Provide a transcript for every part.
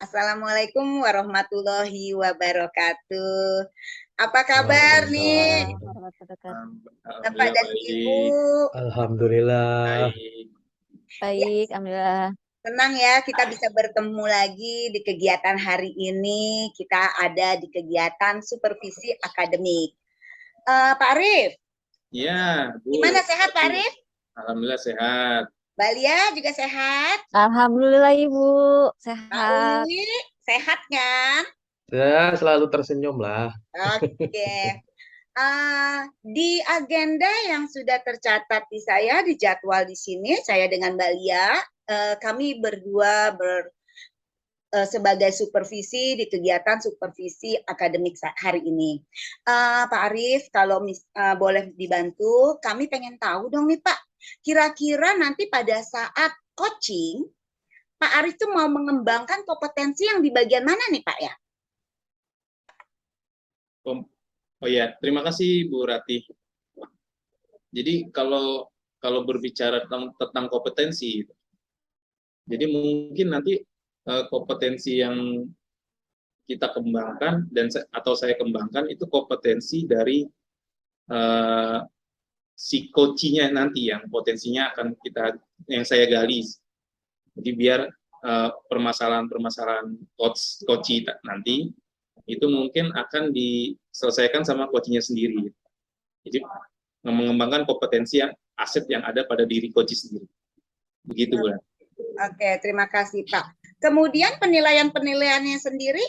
Assalamualaikum warahmatullahi wabarakatuh. Apa kabar nih, Waalaikumsalam warahmatullahi wabarakatuh. Bapak Alhamdulillah dan Ibu? baik. Alhamdulillah. Baik. Ya, Baik, alhamdulillah. senang ya kita bisa bertemu lagi di kegiatan hari ini. Kita ada di kegiatan supervisi akademik. Pak Arif, Ya, gimana Bu. sehat Pak Arif? Alhamdulillah sehat. Balia juga sehat? Alhamdulillah Ibu, Pak sehat. Wiwi sehat kan? Saya selalu tersenyum lah. Oke. Di agenda yang sudah tercatat di saya, di jadwal di sini, saya dengan Mbak Lia, kami berdua sebagai supervisi di kegiatan supervisi akademik hari ini. Pak Arif, kalau boleh dibantu, kami pengen tahu dong nih Pak, kira-kira nanti pada saat coaching, Pak Arif tuh mau mengembangkan kompetensi yang di bagian mana nih Pak ya? Oh ya, terima kasih Bu Rati. Jadi kalau berbicara tentang kompetensi, jadi mungkin nanti kompetensi yang kita kembangkan atau saya kembangkan itu kompetensi dari si coaching-nya nanti yang potensinya akan yang saya gali. Jadi biar permasalahan-permasalahan coach nanti itu mungkin akan diselesaikan sama coachnya sendiri. Jadi mengembangkan kompetensi aset yang ada pada diri coach sendiri. Begitu, Bu. Oke, terima kasih Pak. Kemudian penilaiannya sendiri,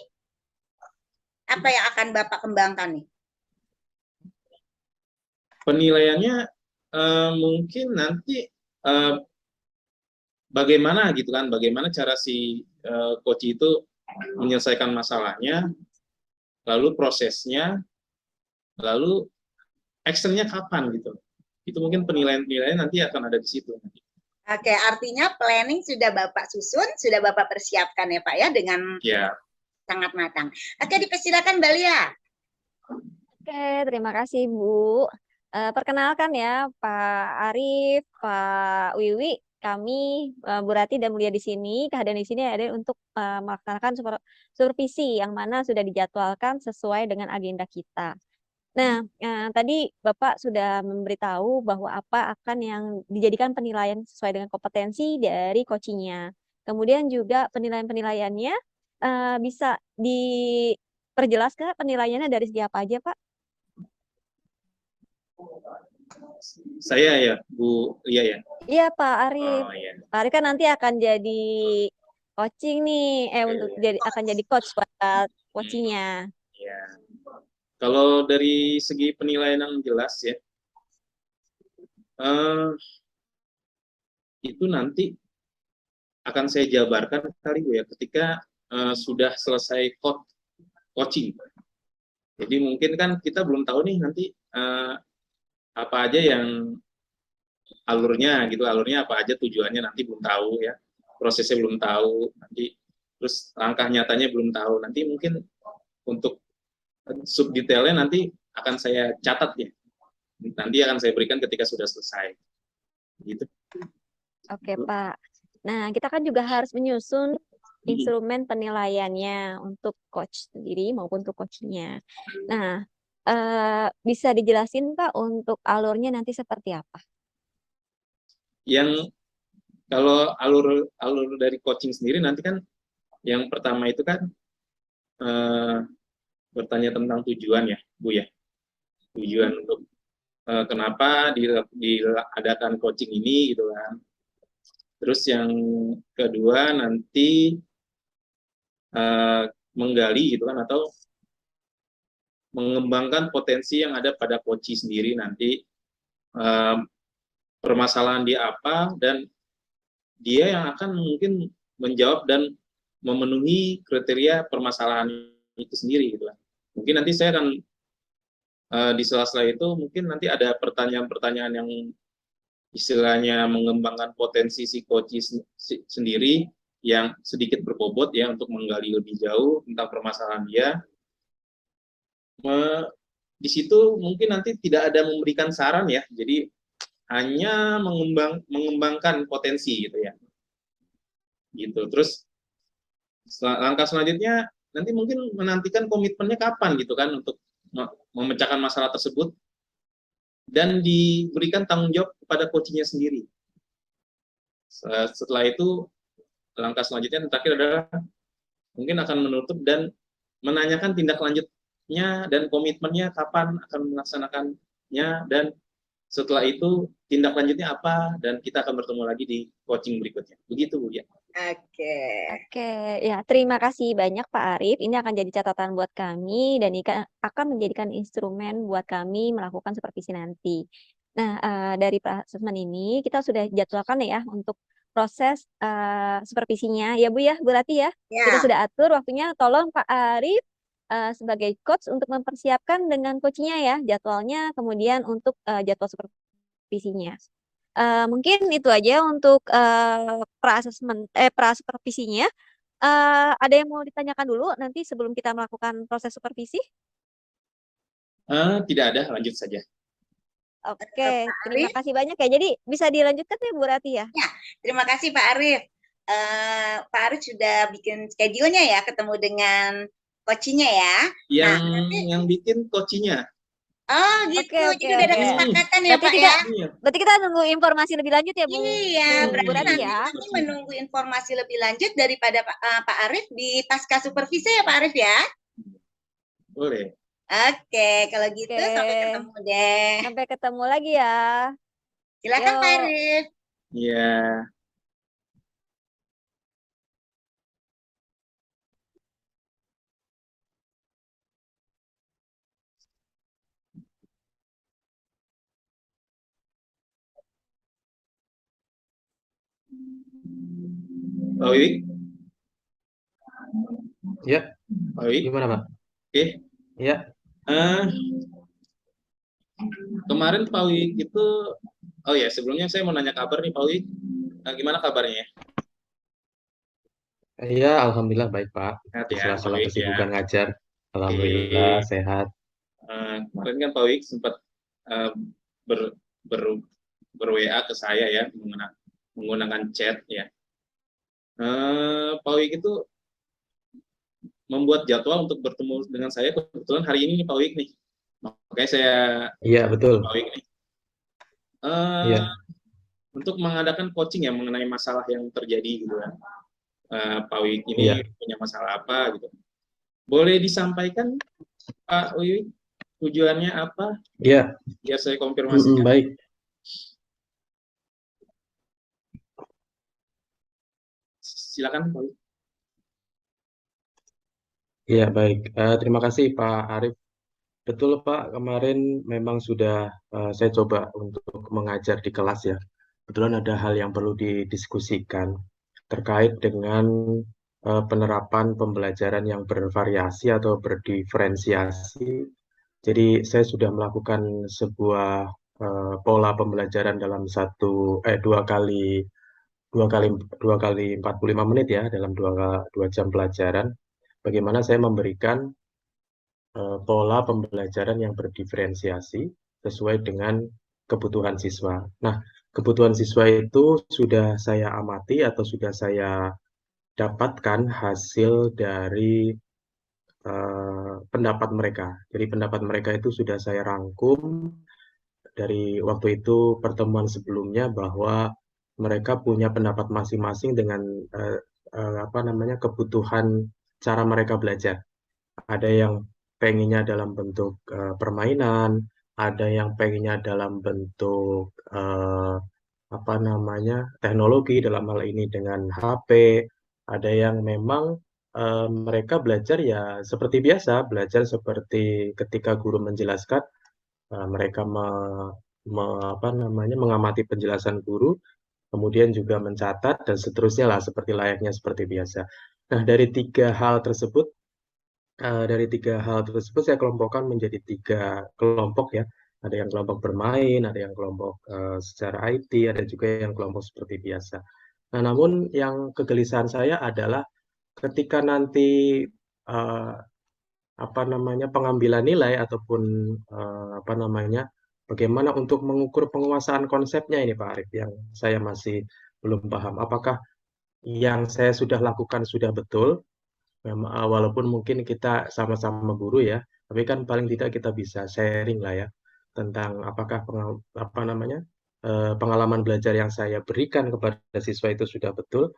apa yang akan Bapak kembangkan nih? Penilaiannya mungkin nanti bagaimana gitu kan, bagaimana cara si coach itu menyelesaikan masalahnya, lalu prosesnya, lalu actionnya kapan gitu. Itu mungkin penilaian nanti akan ada di situ. Oke, artinya planning sudah Bapak susun, sudah Bapak persiapkan ya Pak ya dengan sangat matang. Oke, dipersilakan Mbak Lia. Oke, terima kasih Bu. Perkenalkan ya Pak Arif, Pak Wiwi, kami Bu Rati dan Mulia di sini, kehadiran di sini ada untuk melaksanakan supervisi yang mana sudah dijadwalkan sesuai dengan agenda kita. Nah, tadi Bapak sudah memberitahu bahwa apa akan yang dijadikan penilaian sesuai dengan kompetensi dari coachingnya. Kemudian juga penilaian-penilaiannya bisa diperjelas ke penilaiannya dari segi apa aja, Pak? Saya ya, Bu Lia ya. Iya, Pak Arif. Oh, iya. Pak Arif kan nanti akan jadi coaching nih, untuk akan jadi coach buat coachingnya. Ya. Kalau dari segi penilaian yang jelas ya, itu nanti akan saya jabarkan kali Bu ya, ketika sudah selesai coaching. Jadi mungkin kan kita belum tahu nih nanti apa aja yang alurnya apa aja tujuannya nanti belum tahu ya, prosesnya belum tahu nanti, terus langkah nyatanya belum tahu. Nanti mungkin untuk subdetailnya nanti akan saya catat ya, nanti akan saya berikan ketika sudah selesai gitu. Oke Pak. Nah, kita kan juga harus menyusun instrumen penilaiannya untuk coach sendiri maupun untuk coachnya. Nah, bisa dijelasin Pak untuk alurnya nanti seperti apa? Yang kalau alur dari coaching sendiri nanti kan yang pertama itu kan bertanya tentang tujuan ya Bu ya, tujuan untuk kenapa diadakan coaching ini gitu kan. Terus yang kedua nanti menggali gitu kan, atau mengembangkan potensi yang ada pada coach sendiri nanti, permasalahan dia apa, dan dia yang akan mungkin menjawab dan memenuhi kriteria permasalahan itu sendiri gitu kan. Mungkin nanti saya akan di sela-sela itu mungkin nanti ada pertanyaan-pertanyaan yang istilahnya mengembangkan potensi si coach sendiri yang sedikit berbobot ya, untuk menggali lebih jauh tentang permasalahan dia. Di situ mungkin nanti tidak ada memberikan saran ya, jadi hanya mengembangkan potensi gitu ya. gitu. Terus langkah selanjutnya nanti mungkin menantikan komitmennya kapan gitu kan untuk memecahkan masalah tersebut dan diberikan tanggung jawab kepada coachingnya sendiri. Setelah itu langkah selanjutnya yang terakhir adalah mungkin akan menutup dan menanyakan tindak lanjutnya dan komitmennya kapan akan melaksanakannya, dan setelah itu tindak lanjutnya apa, dan kita akan bertemu lagi di coaching berikutnya. Begitu Bu ya. Oke. Oke, ya terima kasih banyak Pak Arif. Ini akan jadi catatan buat kami dan ini akan menjadikan instrumen buat kami melakukan supervisi nanti. Nah, dari asesmen ini kita sudah jadwalkan ya untuk proses supervisinya ya Bu ya, Bu Rati ya. Kita Ya, sudah atur waktunya. Tolong Pak Arif sebagai coach untuk mempersiapkan dengan coachnya ya jadwalnya, kemudian untuk jadwal supervisinya. Mungkin itu aja untuk pra-supervisinya. Ada yang mau ditanyakan dulu nanti sebelum kita melakukan proses supervisi? Tidak ada, lanjut saja. Oke, Pak terima Arif. kasih banyak ya. Jadi bisa dilanjutkan ya Bu Rati ya? Ya, terima kasih Pak Arif. Pak Arif sudah bikin schedule-nya ya, ketemu dengan coachingnya ya. Nah, nanti, Yang bikin coachingnya. oh gitu, Oke, oke, jadi udah ada oke. kesepakatan ya Berarti Pak kita, ya. Iya. berarti kita nunggu informasi lebih lanjut ya Bu, Iya, Bu berarti Rati nanti ya? kami menunggu informasi lebih lanjut daripada Pak Arif di pasca supervisi ya Pak Arif ya. Boleh. Oke, kalau gitu Oke, sampai ketemu deh. sampai ketemu lagi ya. Silakan Pak Yuk. Arif. Iya. Pak Wiwi? Ya, Pak Wiwi? gimana Pak? Oke. Ya, Kemarin Pak Wiwi itu, oh ya sebelumnya saya mau nanya kabar nih Pak Wiwi. Gimana kabarnya ya? ya, Alhamdulillah baik Pak. Sehat Di ya Pak sela-sela Wiwi ya. kesibukan ngajar, Alhamdulillah Oke. sehat. Kemarin kan Pak Wiwi sempat ber, ber, ber WA ke saya ya, menggunakan chat ya. Pak Wiwi itu membuat jadwal untuk bertemu dengan saya kebetulan hari ini nih Pak Wiwi nih. Makanya saya Iya, betul. Pak Wiwi nih. Iya, Untuk mengadakan coaching ya mengenai masalah yang terjadi gitu kan. Pak Wiwi ini iya. punya masalah apa gitu. Boleh disampaikan Pak Wiwi tujuannya apa? Iya, Biar saya konfirmasikan. baik. Silakan Pak Wiwi. Iya, baik. Terima kasih Pak Arif. Betul Pak, kemarin memang sudah saya coba untuk mengajar di kelas ya. Kebetulan ada hal yang perlu didiskusikan terkait dengan penerapan pembelajaran yang bervariasi atau berdiferensiasi. Jadi saya sudah melakukan sebuah pola pembelajaran dalam dua kali 45 menit ya dalam dua jam pelajaran. Bagaimana saya memberikan pola pembelajaran yang berdiferensiasi sesuai dengan kebutuhan siswa. Nah, kebutuhan siswa itu sudah saya amati atau sudah saya dapatkan hasil dari pendapat mereka. Jadi pendapat mereka itu sudah saya rangkum dari waktu itu pertemuan sebelumnya bahwa mereka punya pendapat masing-masing dengan apa namanya kebutuhan cara mereka belajar. Ada yang pengennya dalam bentuk permainan, ada yang pengennya dalam bentuk apa namanya teknologi dalam hal ini dengan HP, ada yang memang mereka belajar ya seperti biasa, belajar seperti ketika guru menjelaskan, mereka apa namanya mengamati penjelasan guru, kemudian juga mencatat dan seterusnya lah seperti layaknya seperti biasa. Nah, dari tiga hal tersebut saya kelompokkan menjadi tiga kelompok ya. Ada yang kelompok bermain, ada yang kelompok secara IT, ada juga yang kelompok seperti biasa. Nah, namun yang kegelisahan saya adalah ketika nanti eh, apa namanya pengambilan nilai ataupun apa namanya bagaimana untuk mengukur penguasaan konsepnya ini Pak Arif yang saya masih belum paham. Apakah yang saya sudah lakukan sudah betul, walaupun mungkin kita sama-sama guru ya, tapi kan paling tidak kita bisa sharing lah ya tentang apakah apa namanya pengalaman belajar yang saya berikan kepada siswa itu sudah betul,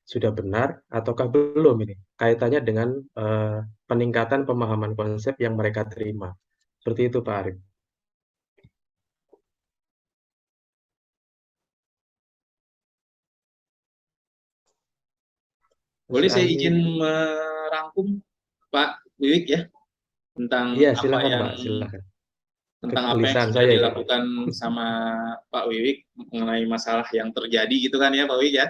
sudah benar, ataukah belum ini kaitannya dengan peningkatan pemahaman konsep yang mereka terima. Seperti itu Pak Arif. Mas Boleh saya izin Arif. merangkum Pak Wiwik ya tentang Iya, apa silakan yang Pak, silakan. yang Kegelisahan sudah saya itu Pak. dilakukan sama Pak Wiwik mengenai masalah yang terjadi gitu kan ya Pak Wiwik ya.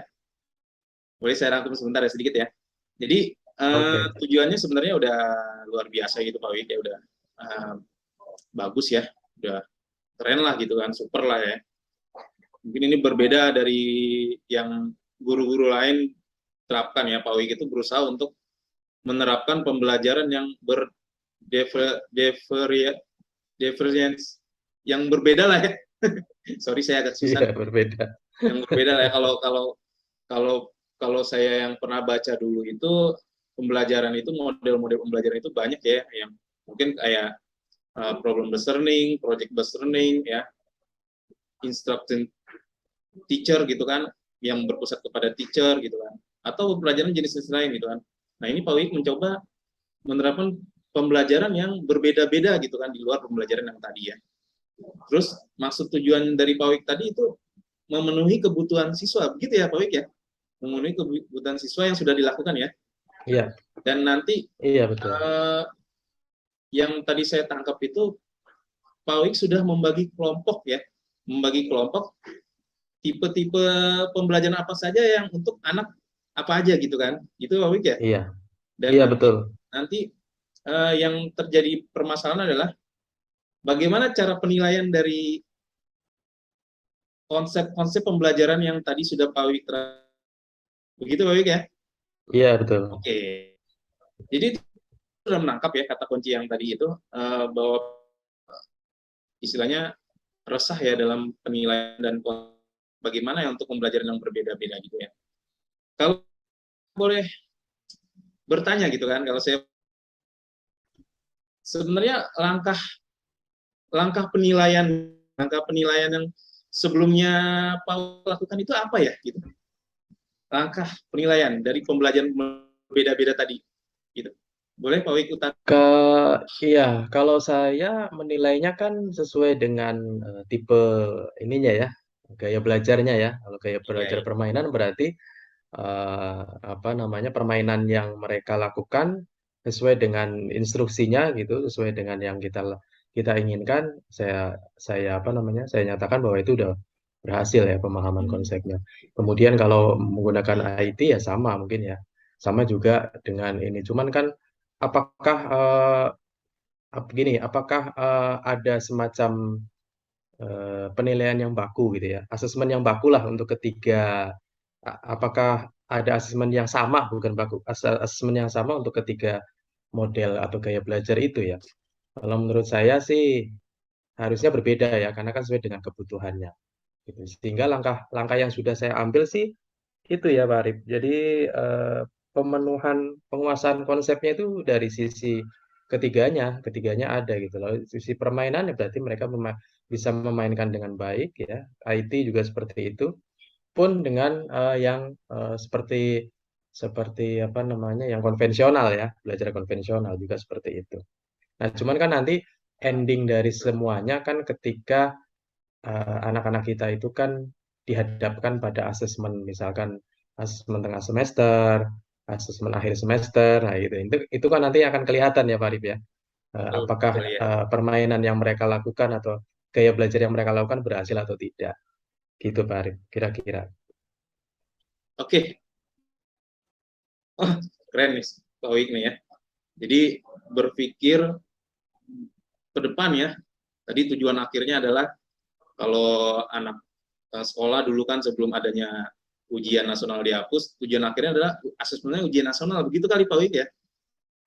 Boleh saya rangkum sebentar ya sedikit ya. Jadi Oke. tujuannya sebenarnya udah luar biasa gitu Pak Wiwik ya, udah eh, bagus ya, udah keren lah gitu kan, super lah ya. Mungkin ini berbeda dari yang guru-guru lain terapkan ya. Pak Wiwik itu berusaha untuk menerapkan pembelajaran yang divergence yang berbeda lah ya. Sorry saya agak susah. Iya, berbeda. Yang berbeda lah ya, kalau kalau saya yang pernah baca dulu itu pembelajaran itu, model-model pembelajaran itu banyak ya, yang mungkin kayak problem based learning, project based learning ya, instruction teacher gitu kan, yang berpusat kepada teacher gitu kan, atau pembelajaran jenis-jenis lain gitu kan. Nah ini Pak Wik mencoba menerapkan pembelajaran yang berbeda-beda gitu kan, di luar pembelajaran yang tadi ya. Terus maksud tujuan dari Pak Wik tadi itu memenuhi kebutuhan siswa, begitu ya Pak Wik ya? Memenuhi kebutuhan siswa yang sudah dilakukan ya. Iya, Dan nanti iya betul. yang tadi saya tangkap itu Pak Wik sudah membagi kelompok ya, membagi kelompok tipe-tipe pembelajaran apa saja yang untuk anak apa aja gitu kan, itu Pak Wik ya. Iya, Dan iya nanti betul. nanti yang terjadi permasalahan adalah bagaimana cara penilaian dari konsep-konsep pembelajaran yang tadi sudah Pak Wik terangkan. Begitu Pak Wik ya. Iya betul. Oke. Jadi sudah menangkap ya kata kunci yang tadi itu, bahwa istilahnya resah ya dalam penilaian dan bagaimana ya untuk pembelajaran yang berbeda-beda gitu ya. Kalau boleh bertanya gitu kan, kalau saya sebenarnya langkah penilaian yang sebelumnya Pak lakukan itu apa ya gitu. Langkah penilaian dari pembelajaran berbeda-beda tadi gitu. Boleh Pak Wik utara? Iya, kalau saya menilainya kan sesuai dengan tipe ininya ya, gaya belajarnya ya. Kalau gaya Iya, belajar iya. permainan berarti apa namanya permainan yang mereka lakukan sesuai dengan instruksinya gitu, sesuai dengan yang kita inginkan. Saya apa namanya? Saya nyatakan bahwa itu udah berhasil ya pemahaman konsepnya. Kemudian kalau menggunakan IT ya sama mungkin ya, sama juga dengan ini. Cuman kan apakah begini, apakah ada semacam penilaian yang baku gitu ya, asesmen yang baku lah untuk ketiga, apakah ada asesmen yang sama, bukan baku, asesmen yang sama untuk ketiga model atau gaya belajar itu ya. Kalau menurut saya sih harusnya berbeda ya, karena kan sesuai dengan kebutuhannya. Gitu. Sehingga langkah-langkah yang sudah saya ambil sih itu ya Pak Arif. Jadi eh, penguasaan konsepnya itu dari sisi ketiganya ada gitu loh. Sisi permainan ya berarti mereka bisa memainkan dengan baik ya. IT juga seperti itu. Pun dengan yang seperti seperti apa namanya yang konvensional ya, belajar konvensional juga seperti itu. Nah, cuman kan nanti ending dari semuanya kan ketika anak-anak kita itu kan dihadapkan pada asesmen, misalkan asesmen tengah semester, asesmen akhir semester, nah itu kan nanti akan kelihatan ya Pak Arif ya, Betul, apakah betul ya. permainan yang mereka lakukan atau gaya belajar yang mereka lakukan berhasil atau tidak, gitu Pak Arif, kira-kira. Oke. Oh, keren nih Pak Wik nih ya. Jadi berpikir ke depan ya. Tadi tujuan akhirnya adalah kalau anak sekolah dulu kan sebelum adanya ujian nasional dihapus, tujuan akhirnya adalah asesmennya ujian nasional. Begitu kali Pak Wik ya.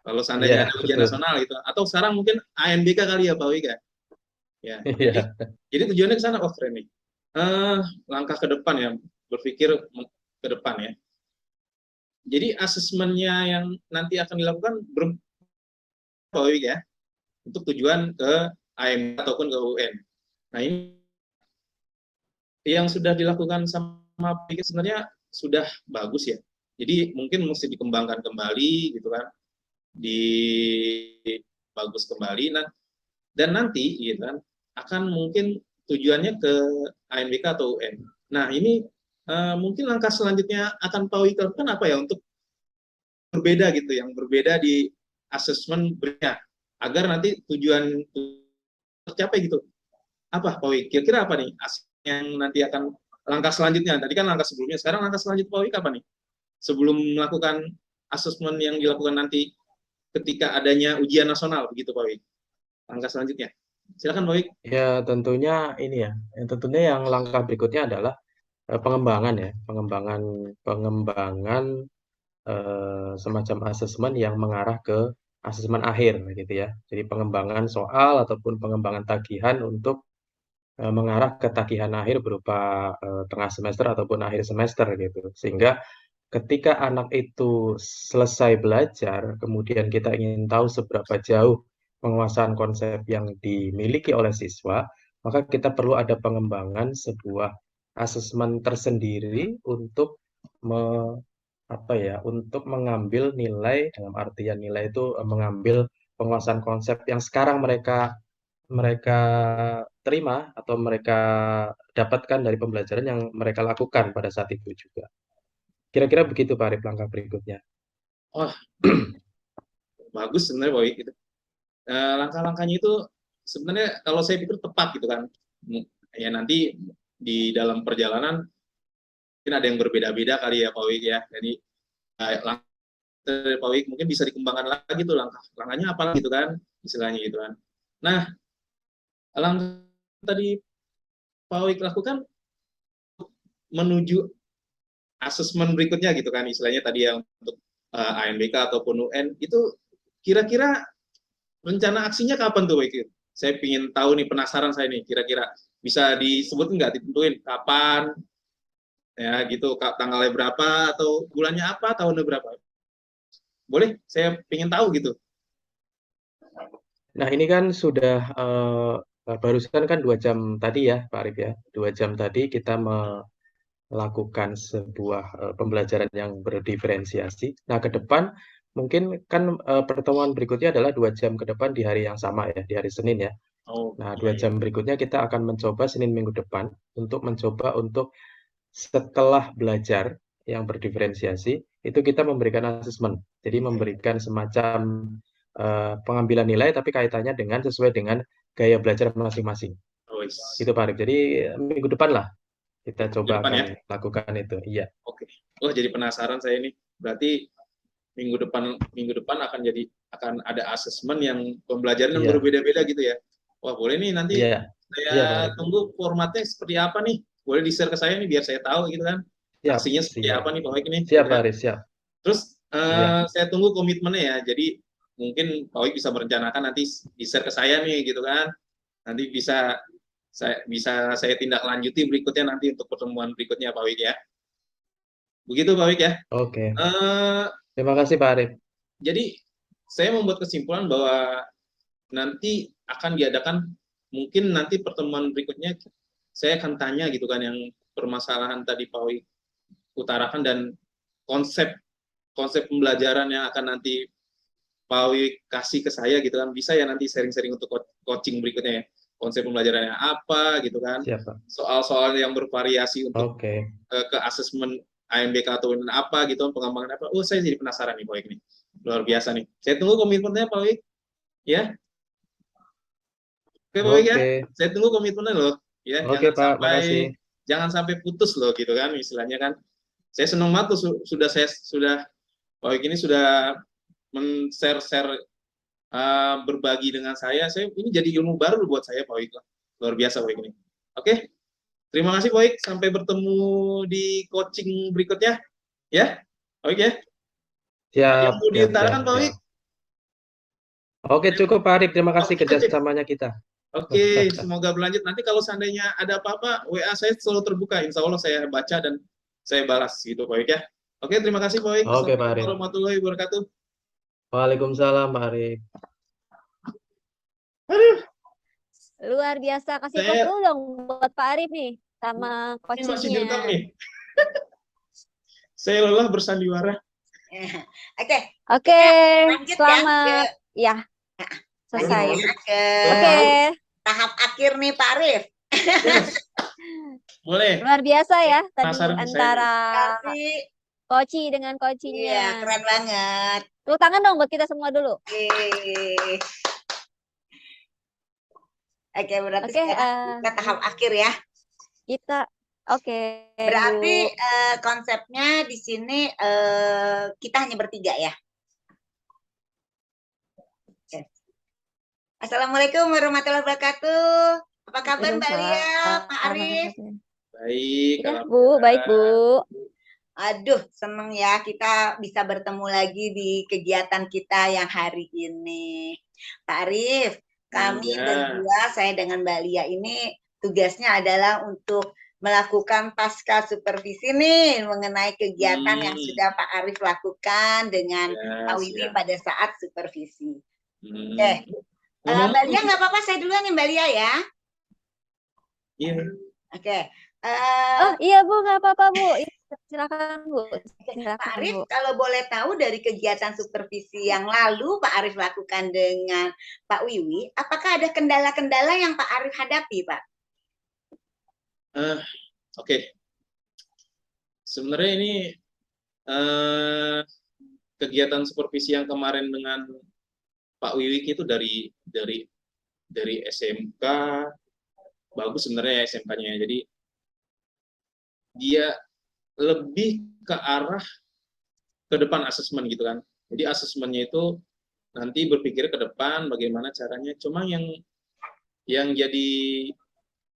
Kalau Iya, seandainya ada ujian betul. nasional gitu, atau sekarang mungkin ANBK kali ya Pak Wik ya. Ya, Iya, jadi tujuannya ke sana. Oh keren nih. Langkah ke depan ya, berpikir ke depan ya. Jadi asesmennya yang nanti akan dilakukan Pak Wik ya, untuk tujuan ke AMK ataupun ke UN. Nah ini yang sudah dilakukan sama Pak Wik sebenarnya sudah bagus ya. Jadi mungkin mesti dikembangkan kembali gitu kan, bagus kembali. Nah, dan nanti gitu kan akan mungkin tujuannya ke AMBK atau UN. Nah ini mungkin langkah selanjutnya akan Pak Wik lakukan apa ya untuk berbeda gitu, yang berbeda di asesmen berikutnya agar nanti tujuan tercapai gitu. Apa Pak Wik? Kira-kira apa nih yang nanti akan langkah selanjutnya? Tadi kan langkah sebelumnya, sekarang langkah selanjutnya Pak Wik apa nih? Sebelum melakukan asesmen yang dilakukan nanti ketika adanya ujian nasional, begitu Pak Wik. Langkah selanjutnya. Silakan Pak Wik. Ya, tentunya ini ya. Tentunya yang langkah berikutnya adalah pengembangan ya, pengembangan semacam asesmen yang mengarah ke asesmen akhir gitu ya. Jadi pengembangan soal ataupun pengembangan tagihan untuk mengarah ke tagihan akhir berupa tengah semester ataupun akhir semester gitu. Sehingga ketika anak itu selesai belajar, kemudian kita ingin tahu seberapa jauh penguasaan konsep yang dimiliki oleh siswa, maka kita perlu ada pengembangan sebuah asesmen tersendiri untuk untuk mengambil nilai, dalam artian nilai itu mengambil penguasaan konsep yang sekarang mereka mereka terima atau mereka dapatkan dari pembelajaran yang mereka lakukan pada saat itu juga. Kira-kira begitu Pak Arif langkah berikutnya. Oh, bagus sebenarnya Pak Wik. Gitu. Langkah-langkahnya itu sebenarnya kalau saya pikir tepat gitu kan. Ya nanti di dalam perjalanan mungkin ada yang berbeda-beda kali ya Pak Wik ya. Jadi Pak Wik mungkin bisa dikembangkan lagi tuh langkahnya apa gitu kan, istilahnya gitu kan. Nah, langkah tadi Pak Wik lakukan menuju asesmen berikutnya gitu kan, istilahnya tadi yang untuk AMBK ataupun UN itu kira-kira rencana aksinya kapan tuh Pak Wik? Saya ingin tahu nih, penasaran saya nih, kira-kira bisa disebut nggak, ditentuin kapan ya gitu, tanggalnya berapa atau bulannya apa, tahunnya berapa? Boleh, saya ingin tahu gitu. Nah ini kan sudah barusan kan 2 jam tadi ya Pak Arif ya, 2 jam tadi kita melakukan sebuah pembelajaran yang berdiferensiasi. Nah ke depan mungkin kan pertemuan berikutnya adalah 2 jam ke depan di hari yang sama ya, di hari Senin ya. Oh, Nah, iya, 2 iya. jam berikutnya kita akan mencoba Senin minggu depan untuk mencoba untuk setelah belajar yang berdiferensiasi, itu kita memberikan asesmen. Jadi memberikan semacam pengambilan nilai tapi kaitannya dengan sesuai dengan gaya belajar masing-masing. Oh, Itu Pak Arif. Jadi minggu depan lah kita minggu coba depan ya. akan lakukan itu. Iya. Oke. Oh, jadi penasaran saya ini. Berarti minggu depan akan ada asesmen yang pembelajaran yang Iya. berbeda-beda gitu ya. Wah, boleh nih nanti Iya. Iya, Pak saya Arif. tunggu formatnya seperti apa nih. Boleh di-share ke saya nih biar saya tahu gitu kan. Siap, Aksinya seperti siap. apa nih Pak Wik ini Siap, gitu Pak kan. Arif, siap. Terus Iya. saya tunggu komitmennya ya. Jadi mungkin Pak Wik bisa merencanakan nanti di-share ke saya nih gitu kan. Nanti bisa saya tindak lanjuti berikutnya nanti untuk pertemuan berikutnya Pak Wik ya. Begitu Pak Wik ya. Oke. Eh, Terima kasih Pak Arif. jadi saya membuat kesimpulan bahwa nanti akan diadakan, mungkin nanti pertemuan berikutnya saya akan tanya gitu kan, yang permasalahan tadi Pak Wik utarakan dan konsep pembelajaran yang akan nanti Pak Wik kasih ke saya gitu kan, bisa ya nanti sharing-sharing untuk coaching berikutnya ya, konsep pembelajarannya apa gitu kan, Siap, Pak. soal-soal yang bervariasi untuk Oke. ke asesmen AMBK atau apa gitu, pengembangan apa. Oh, saya jadi penasaran nih Pak Wik nih, luar biasa nih. Saya tunggu komitmennya Pak Wik ya. Oke Pak Wik ya, Oke. saya tunggu komitmennya loh ya. Oke, Pak. Makasih. Jangan sampai putus loh gitu kan, istilahnya kan. Saya senang banget tuh sudah Pak Wik ini sudah men-share berbagi dengan saya. Ini jadi ilmu baru buat saya Pak Wik, luar biasa Pak Wik ini. Oke, terima kasih Pak Wik, sampai bertemu di coaching berikutnya ya Pak Wik ya. Siap, Yang mau diutarakan Pak Wik? Oke, cukup Pak Arif. Terima kasih Oke. kerjasamanya kita. Oke, semoga berlanjut. Nanti kalau seandainya ada apa-apa, WA saya selalu terbuka. Insya Allah saya baca dan saya balas gitu Pak Wik ya. Oke, terima kasih Pak Wik. Oke, Pak Assalamualaikum Arif. warahmatullahi wabarakatuh. Waalaikumsalam, Pak Arif. Aduh, Luar biasa. Kasih saya dulu dong buat Pak Arif nih sama ini masih direkam coachingnya. nih. Saya lelah bersandiwara. Oke, Oke, lanjut ya ke selamat. Ya, lanjut selesai. ya ke Oke, tahap akhir nih Pak Arif. Yes. Boleh. luar biasa ya tadi Penasaran nih saya antara Tapi coach dengan iya coachingnya. keren banget. Tepuk tangan dong buat kita semua dulu. Oke. Oke, berarti Oke, sekarang kita tahap akhir ya. kita oke, Berarti Bu. konsepnya di sini kita hanya bertiga ya. Oke. Assalamualaikum warahmatullahi wabarakatuh. Apa kabar Mbak Lia, Pak Arif? baik. Ya, Bu, baik, Bu. Aduh, seneng ya kita bisa bertemu lagi di kegiatan kita yang hari ini. Pak Arif, kami Iya. berdua, saya dengan Mbak Lia ini tugasnya adalah untuk melakukan pasca supervisi nih mengenai kegiatan yang sudah Pak Arif lakukan dengan Pak Wiwi pada saat supervisi. Oke. Mbak Lia nggak apa-apa, saya duluan nih Mbak Lia ya. Iya. Oke. Oh iya Bu, nggak apa-apa Bu. Silakan Bu. Silakan, Pak Arif, Bu. kalau boleh tahu dari kegiatan supervisi yang lalu Pak Arif lakukan dengan Pak Wiwi, apakah ada kendala-kendala yang Pak Arif hadapi, Pak? Oke. Sebenarnya ini kegiatan supervisi yang kemarin dengan Pak Wiwi itu dari SMK, bagus sebenarnya ya SMK-nya. Jadi dia lebih ke arah ke depan asesmen gitu kan. Jadi asesmennya itu nanti berpikir ke depan bagaimana caranya. Cuma yang jadi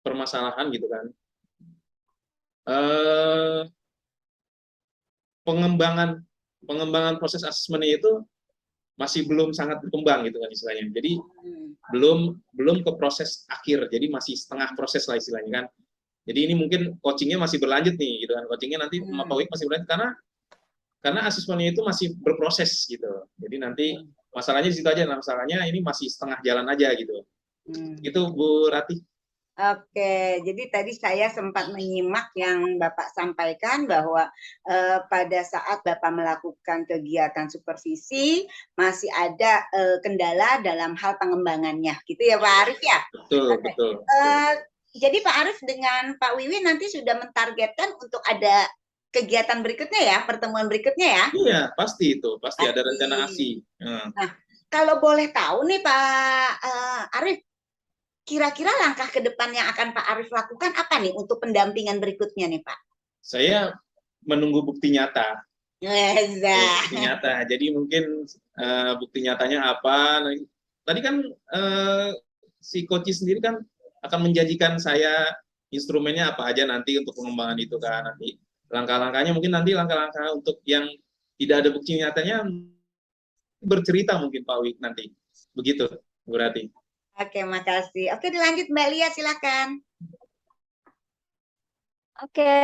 permasalahan gitu kan, pengembangan proses asesmennya itu masih belum sangat berkembang gitu kan istilahnya. Jadi belum ke proses akhir, jadi masih setengah proses lah istilahnya kan. Jadi ini mungkin coachingnya masih berlanjut nih gitu kan. Coachingnya nanti sama Pak Wik masih berlanjut karena asesmennya itu masih berproses gitu. Jadi nanti masalahnya di situ aja. Masalahnya ini masih setengah jalan aja gitu. Itu Bu Rati. Oke, jadi tadi saya sempat menyimak yang Bapak sampaikan bahwa pada saat Bapak melakukan kegiatan supervisi masih ada kendala dalam hal pengembangannya, gitu ya Pak Arif ya? Betul, Oke. betul. Jadi Pak Arif dengan Pak Wiwi nanti sudah mentargetkan untuk ada kegiatan berikutnya ya, pertemuan berikutnya ya? Iya, pasti itu, pasti ada rencana aksi. Nah, kalau boleh tahu nih Pak Arif, kira-kira langkah ke depan yang akan Pak Arif lakukan apa nih untuk pendampingan berikutnya nih Pak? Saya menunggu bukti nyata. Bukti nyata. Jadi mungkin bukti nyatanya apa? Tadi kan si coach sendiri kan akan menjanjikan saya instrumennya apa aja nanti untuk pengembangan itu kan. Nanti langkah-langkahnya mungkin nanti langkah-langkah untuk yang tidak ada bukti nyatanya bercerita mungkin Pak Wik nanti. Begitu berarti. Oke, makasih. Oke, dilanjut Mbak Lia, silakan. Oke,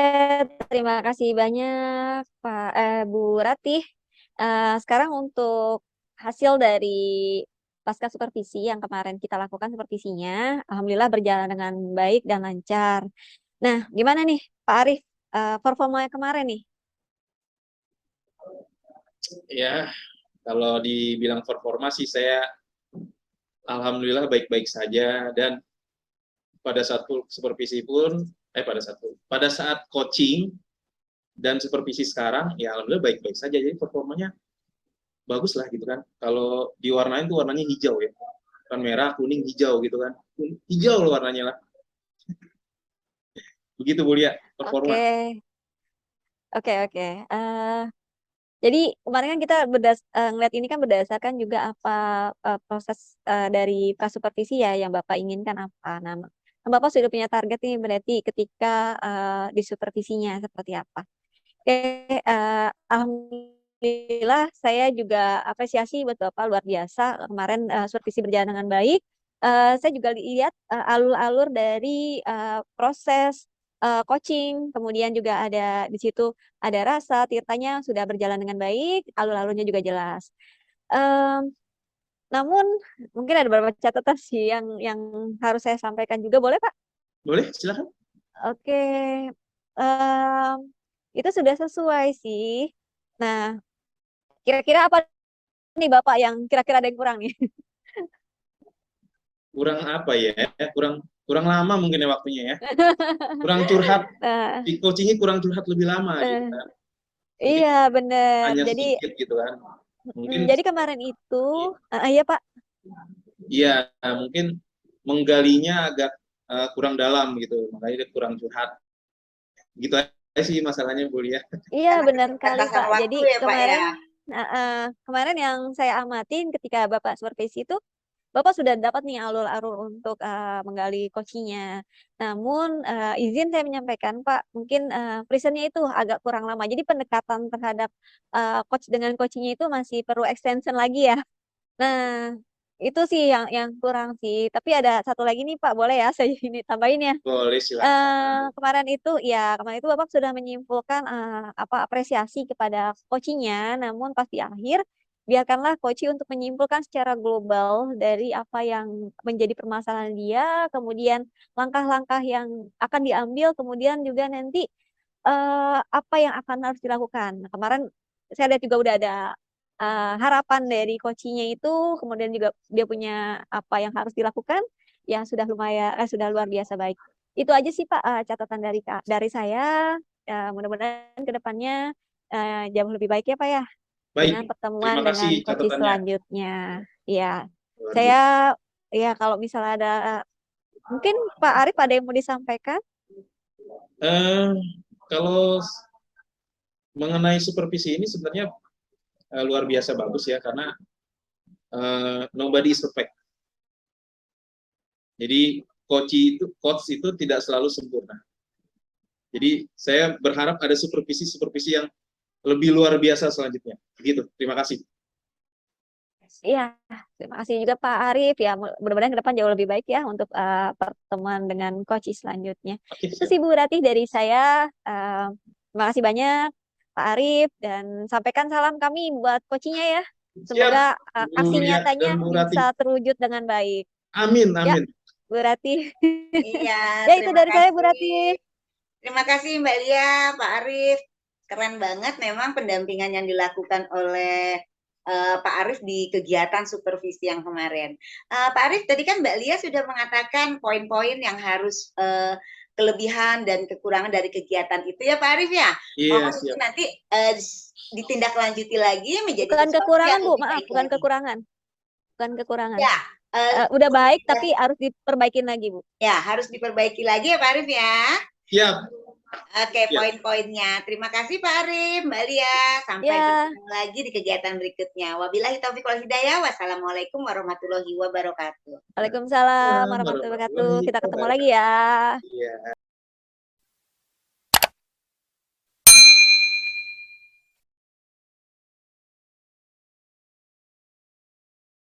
terima kasih banyak Pak Bu Ratih. Sekarang untuk hasil dari pasca supervisi yang kemarin kita lakukan supervisinya, alhamdulillah berjalan dengan baik dan lancar. Nah, gimana nih Pak Arif performanya kemarin nih? Ya, kalau dibilang performa sih saya alhamdulillah baik-baik saja, dan pada saat supervisi pun pada saat coaching dan supervisi sekarang ya alhamdulillah baik-baik saja, jadi performanya bagus lah gitu kan. Kalau diwarnain tuh warnanya hijau ya, kan merah, kuning, hijau gitu kan, hijau loh warnanya lah. Begitu Bu Lia performa. Oke. Jadi kemarin kan kita ngeliat ini kan berdasarkan juga apa proses dari prasupervisi ya yang Bapak inginkan apa. Nah, Bapak sudah punya target nih berarti ketika di supervisinya seperti apa. Oke, alhamdulillah saya juga apresiasi buat Bapak luar biasa kemarin supervisi berjalan dengan baik. Saya juga lihat alur-alur dari proses coaching, kemudian juga ada di situ ada rasa, Tirtanya sudah berjalan dengan baik, alur-alurnya juga jelas. Namun mungkin ada beberapa catatan sih yang harus saya sampaikan juga, boleh Pak? Boleh, silakan. Oke, em, itu sudah sesuai sih. Nah, kira-kira apa nih Bapak yang kira-kira ada yang kurang nih? Kurang apa ya? Kurang lama mungkin ya waktunya ya. Kurang curhat. Nah, Di coachingnya kurang curhat lebih lama gitu eh, kan. Mungkin iya bener. hanya Jadi, sedikit gitu kan. Mungkin jadi kemarin itu, iya Pak. iya mungkin menggalinya agak kurang dalam gitu. Makanya dia kurang curhat. Gitu aja sih masalahnya Bu Lia. Iya Karena benar sekali keterbatasan Pak. Jadi waktu ya Pak ya. kemarin yang saya amatin ketika Bapak supervisi itu, Bapak sudah dapat nih alur-alur untuk menggali coachingnya. Namun izin saya menyampaikan Pak, mungkin presentnya itu agak kurang lama. Jadi pendekatan terhadap coach dengan coachingnya itu masih perlu extension lagi ya. Nah, itu sih yang kurang sih. Tapi ada satu lagi nih Pak, boleh ya saya ini tambahin ya. Boleh silakan. Kemarin itu Bapak sudah menyimpulkan apa apresiasi kepada coachingnya, namun pas di akhir biarkanlah coaching untuk menyimpulkan secara global dari apa yang menjadi permasalahan dia, kemudian langkah-langkah yang akan diambil, kemudian juga nanti apa yang akan harus dilakukan. Nah, kemarin saya lihat juga udah ada harapan dari coachingnya itu, kemudian juga dia punya apa yang harus dilakukan, yang sudah sudah luar biasa baik. Itu aja sih Pak catatan dari saya. Mudah-mudahan ke depannya jauh lebih baik ya Pak ya Baik, dengan pertemuan terima kasih dengan coach catatannya. selanjutnya. Ya, Luar saya biasa. ya kalau misalnya ada mungkin Pak Arif ada yang mau disampaikan? Eh, kalau mengenai supervisi ini sebenarnya luar biasa bagus ya karena nobody is perfect. Jadi coach itu tidak selalu sempurna. Jadi saya berharap ada supervisi yang lebih luar biasa selanjutnya. Begitu. Terima kasih. Iya, terima kasih juga Pak Arif ya. Mudah-mudahan ke depan jauh lebih baik ya untuk pertemuan dengan coach selanjutnya. Oke, Itu siap. sih Bu Ratih dari saya. Terima kasih banyak Pak Arif dan sampaikan salam kami buat coachnya ya. Siap, Semoga Bu aksi Lia nyatanya dan Bu Rati. bisa terwujud dengan baik. Amin, Ya, amin. Bu Ratih. Iya, Ya itu terima dari saya Bu kasih. Ratih. Terima kasih Mbak Lia, Pak Arif. Keren banget memang pendampingan yang dilakukan oleh Pak Arif di kegiatan supervisi yang kemarin. Pak Arif, tadi kan Mbak Lia sudah mengatakan poin-poin yang harus kelebihan dan kekurangan dari kegiatan itu ya Pak Arif ya. Iya, Mohon itu siap. nanti ditindaklanjuti lagi menjadi Bukan sesuatu kekurangan yang Bu, lebih maaf, baik bukan lagi. kekurangan. Bukan kekurangan. Ya, Udah baik tapi harus diperbaikin lagi Bu. ya harus diperbaiki lagi ya Pak Arif ya. Siap. Oke, Siap. poin-poinnya. Terima kasih Pak Arif, Mbak Lia. Sampai Ya. bertemu lagi di kegiatan berikutnya. Wabillahi taufiq wal hidayah. Wassalamualaikum warahmatullahi wabarakatuh. Waalaikumsalam warahmatullahi wabarakatuh. Kita ketemu lagi ya. Iya.